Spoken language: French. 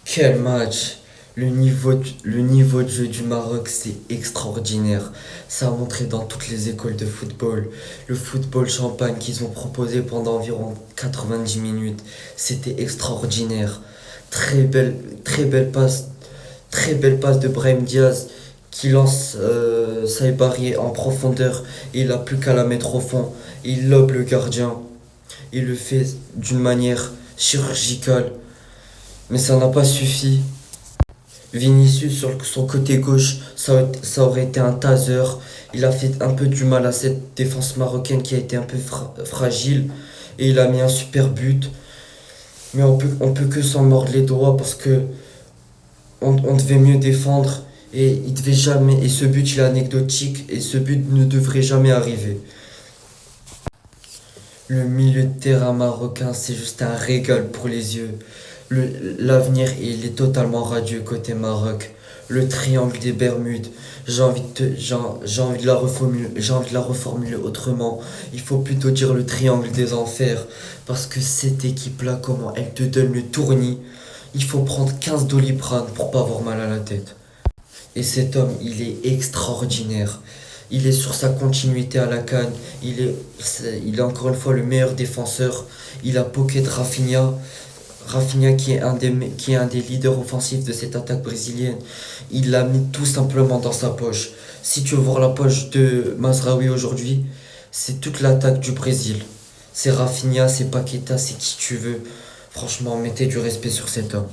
Quel match! Le niveau de jeu du Maroc, c'est extraordinaire. Ça a montré dans toutes les écoles de football. Le football champagne qu'ils ont proposé pendant environ 90 minutes, c'était extraordinaire. Très belle, très belle passe, très belle passe de Brahim Diaz qui lance Saïbari en profondeur. Il n'a plus qu'à la mettre au fond. Il lobe le gardien. Il le fait d'une manière chirurgicale. Mais ça n'a pas suffi. Vinicius sur son côté gauche, ça aurait été un taser. Il a fait un peu du mal à cette défense marocaine qui a été un peu fragile. Et il a mis un super but. Mais on peut que s'en mordre les doigts parce que on devait mieux défendre. Et il devait jamais. Et ce but il est anecdotique. Et ce but ne devrait jamais arriver. Le milieu de terrain marocain, c'est juste un régal pour les yeux. L'avenir, il est totalement radieux côté Maroc. Le triangle des Bermudes, j'ai envie j'ai envie de la reformuler autrement. Il faut plutôt dire le triangle des enfers. Parce que cette équipe-là, comment elle te donne le tournis, il faut prendre 15 Doliprane pour pas avoir mal à la tête. Et cet homme, il est extraordinaire. Il est sur sa continuité à la CAN. Il est encore une fois le meilleur défenseur. Il a pocket Rafinha. Rafinha qui est un des leaders offensifs de cette attaque brésilienne. Il l'a mis tout simplement dans sa poche. Si tu veux voir la poche de Mazraoui aujourd'hui, c'est toute l'attaque du Brésil. C'est Rafinha, c'est Paqueta, c'est qui tu veux. Franchement, mettez du respect sur cet homme.